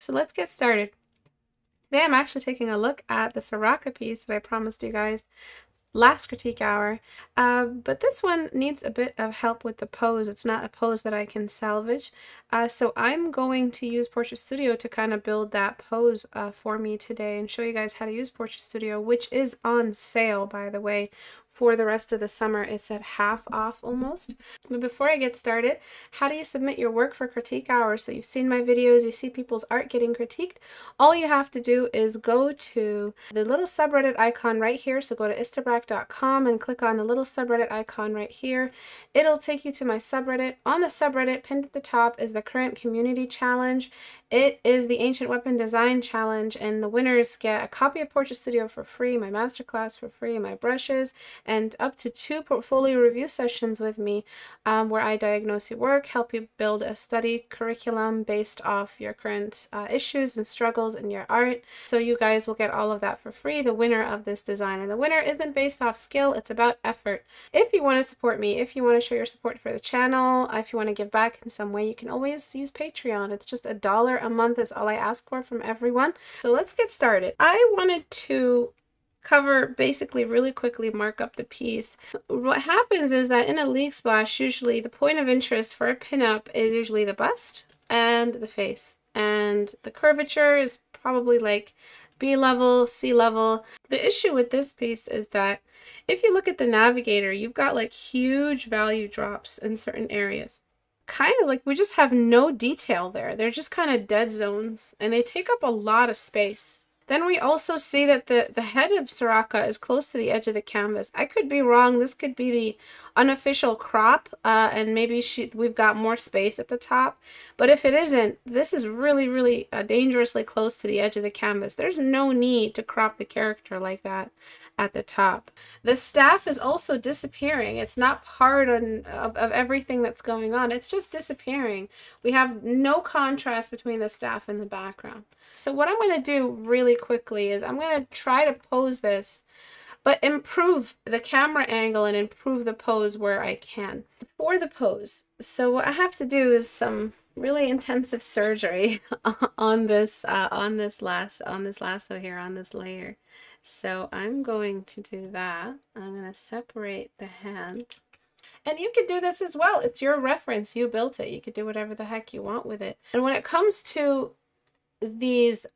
So let's get started. Today I'm actually taking a look at the Soraka piece that I promised you guys last critique hour, but this one needs a bit of help with the pose. It's not a pose that I can salvage, so I'm going to use Portrait Studio to kind of build that pose for me today and show you guys how to use Portrait Studio, which is on sale, by the way, for the rest of the summer. It's at half off almost. But before I get started, how do you submit your work for critique hour? So you've seen my videos, you see people's art getting critiqued. All you have to do is go to the little subreddit icon right here. So go to istebrak.com and click on the little subreddit icon right here. It'll take you to my subreddit. On the subreddit, pinned at the top, is the current community challenge. It is the Ancient Weapon Design Challenge, and the winners get a copy of Portrait Studio for free, my masterclass for free, my brushes, and up to 2 portfolio review sessions with me where I diagnose your work, help you build a study curriculum based off your current issues and struggles in your art. So you guys will get all of that for free, the winner of this design. And the winner isn't based off skill, it's about effort. If you want to support me, if you want to show your support for the channel, if you want to give back in some way, you can always use Patreon. It's just $1 a month is all I ask for from everyone. So let's get started. I wanted to cover basically really quickly, mark up the piece. What happens is that in a league splash, usually the point of interest for a pinup is usually the bust and the face, and the curvature is probably like B level, C level. The issue with this piece is that if you look at the navigator, you've got like huge value drops in certain areas. Kind of like we just have no detail there. They're just kind of dead zones and they take up a lot of space. Then we also see that the head of Soraka is close to the edge of the canvas. I could be wrong. This could be the unofficial crop, and maybe we've got more space at the top. But if it isn't, this is really, really dangerously close to the edge of the canvas. There's no need to crop the character like that at the top. The staff is also disappearing. It's not part of everything that's going on. It's just disappearing. We have no contrast between the staff and the background. So what I'm going to do really quickly is I'm going to try to pose this, but improve the camera angle and improve the pose where I can. For the pose, so what I have to do is some really intensive surgery on this lasso here, on this layer. So I'm going to do that. I'm going to separate the hand. And you could do this as well. It's your reference. You built it. You could do whatever the heck you want with it. And when it comes to these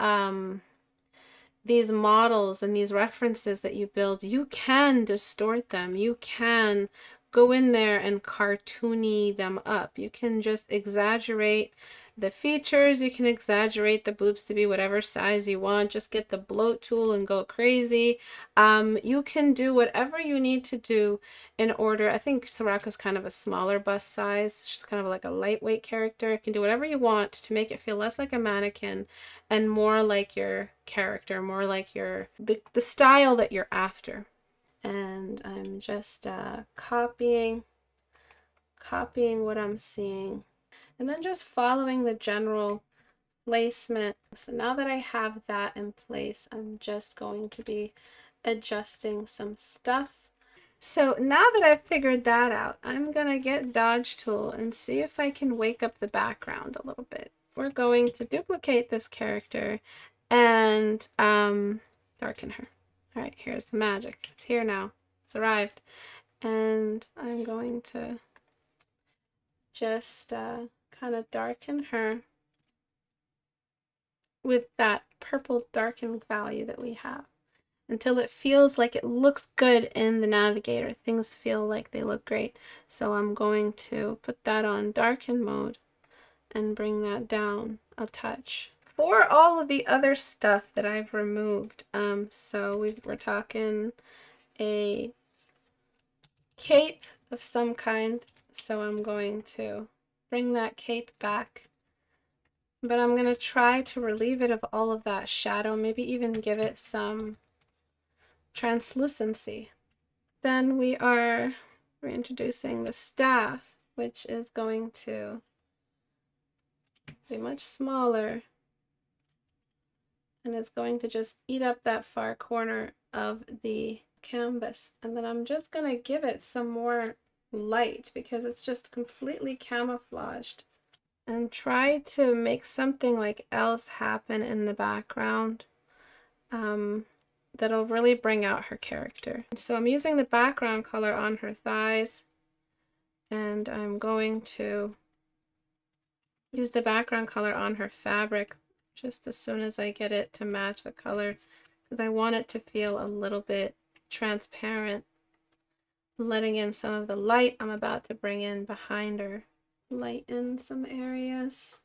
models and these references that you build, you can distort them. You can go in there and cartoony them up. You can just exaggerate the features. You can exaggerate the boobs to be whatever size you want. Just get the bloat tool and go crazy. You can do whatever you need to do in order. I think Soraka's kind of a smaller bust size. She's kind of like a lightweight character. You can do whatever you want to make it feel less like a mannequin and more like your character, more like the style that you're after. And I'm just copying what I'm seeing, and then just following the general placement. So now that I have that in place, I'm just going to be adjusting some stuff. So now that I've figured that out, I'm gonna get Dodge Tool and see if I can wake up the background a little bit. We're going to duplicate this character and darken her. All right, here's the magic. It's here now. It's arrived. And I'm going to just kind of darken her with that purple darken value that we have until it feels like it looks good in the navigator. Things feel like they look great. So I'm going to put that on darken mode and bring that down a touch. For all of the other stuff that I've removed, so we're talking a cape of some kind, so I'm going to bring that cape back, but I'm going to try to relieve it of all of that shadow, maybe even give it some translucency. Then we're introducing the staff, which is going to be much smaller, and it's going to just eat up that far corner of the canvas. And then I'm just going to give it some more light because it's just completely camouflaged. and try to make something like else happen in the background that'll really bring out her character. So I'm using the background color on her thighs, and I'm going to use the background color on her fabric just as soon as I get it to match the color, because I want it to feel a little bit transparent, letting in some of the light I'm about to bring in behind her. Light in some areas.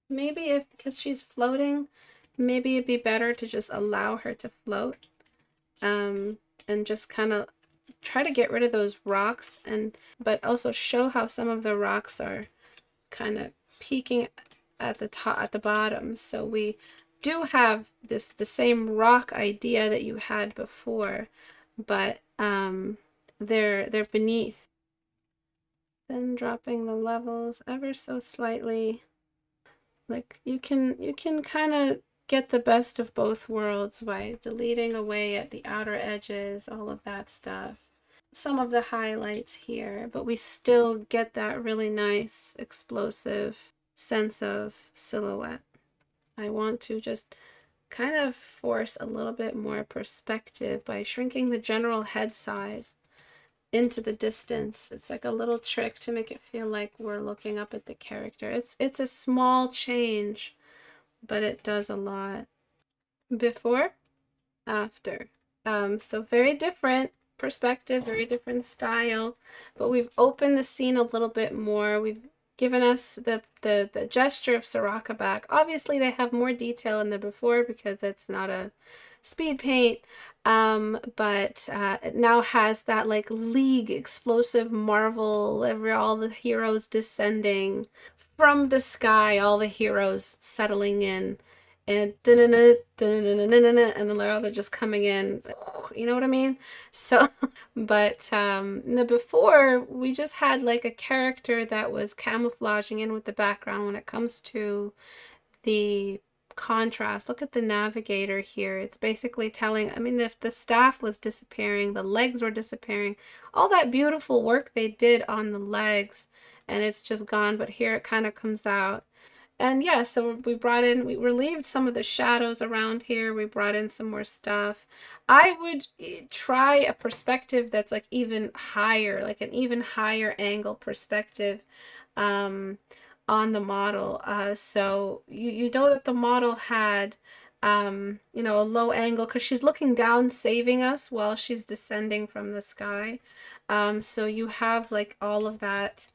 Maybe if, because she's floating, maybe it'd be better to just allow her to float, and just kind of try to get rid of those rocks, but also show how some of the rocks are kind of peaking at the top, at the bottom. So we do have the same rock idea that you had before, but they're beneath. Then dropping the levels ever so slightly. Like you can kind of get the best of both worlds by deleting away at the outer edges, all of that stuff. Some of the highlights here, but we still get that really nice explosive sense of silhouette. I want to just kind of force a little bit more perspective by shrinking the general head size into the distance. It's like a little trick to make it feel like we're looking up at the character. It's a small change, but it does a lot. Before, after. So very different perspective, very different style, but we've opened the scene a little bit more. We've given us the gesture of Soraka back. Obviously they have more detail in the before because it's not a speed paint, but it now has that like League explosive Marvel, all the heroes descending from the sky, all the heroes settling in, and and then they're just coming in, you know what I mean? So but the before we just had like a character that was camouflaging in with the background. When it comes to the contrast, look at the navigator here. It's basically telling, I mean, if the staff was disappearing, the legs were disappearing, all that beautiful work they did on the legs, and it's just gone. But here it kind of comes out. And yeah, so we relieved some of the shadows around here. We brought in some more stuff. I would try a perspective that's like even higher, like an even higher angle perspective on the model. So you know that the model had you know, a low angle because she's looking down, saving us while she's descending from the sky. So you have like all of that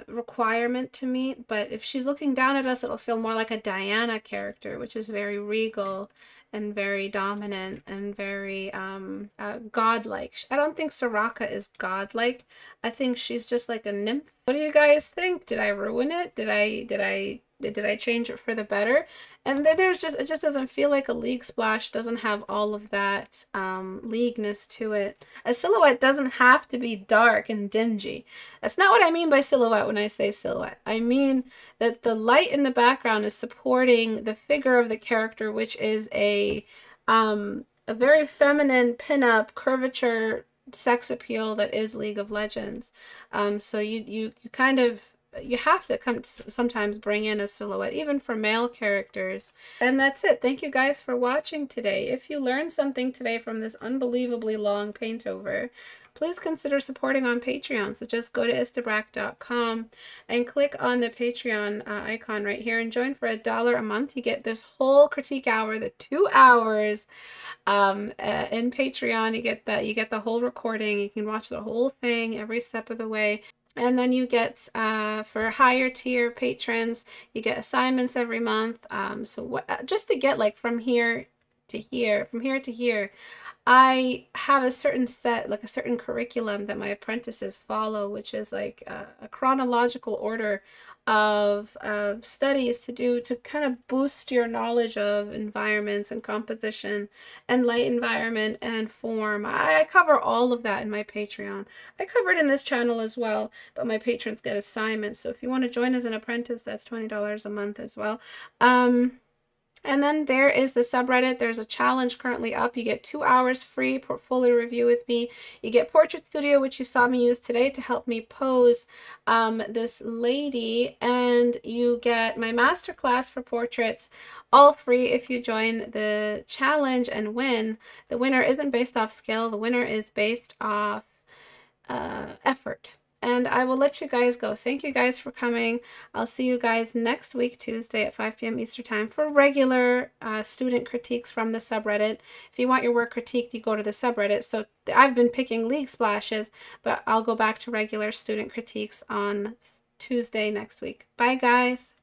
requirement to meet, but if she's looking down at us, it'll feel more like a Diana character, which is very regal and very dominant and very godlike. I don't think Soraka is godlike. I think she's just like a nymph. What do you guys think? Did I ruin it? Did I change it for the better? And then it just doesn't feel like a League splash. Doesn't have all of that Leagueness to it. A silhouette doesn't have to be dark and dingy. That's not what I mean by silhouette when I say silhouette. I mean that the light in the background is supporting the figure of the character, which is a very feminine pinup curvature sex appeal that is League of Legends. So you kind of, you have to sometimes bring in a silhouette, even for male characters. And that's it. Thank you guys for watching today. If you learned something today from this unbelievably long paint over, please consider supporting on Patreon. So just go to istebrak.com and click on the Patreon icon right here and join for $1 a month. You get this whole critique hour, the 2 hours in Patreon. You get the whole recording. You can watch the whole thing every step of the way. And then you get, for higher tier patrons, you get assignments every month. So just to get like from here to here, I have a certain set, like a certain curriculum that my apprentices follow, which is like a chronological order of studies to do to kind of boost your knowledge of environments and composition and light environment and form. I cover all of that in my Patreon. I cover it in this channel as well, but my patrons get assignments. So if you want to join as an apprentice, that's $20 a month as well. And then there is the subreddit. There's a challenge currently up. You get 2 hours free portfolio review with me. You get Portrait Studio, which you saw me use today to help me pose this lady. And you get my masterclass for portraits, all free if you join the challenge and win. The winner isn't based off skill. The winner is based off effort. And I will let you guys go. Thank you guys for coming. I'll see you guys next week, Tuesday at 5 p.m. Eastern Time for regular student critiques from the subreddit. If you want your work critiqued, you go to the subreddit. So I've been picking league splashes, but I'll go back to regular student critiques on Tuesday next week. Bye, guys.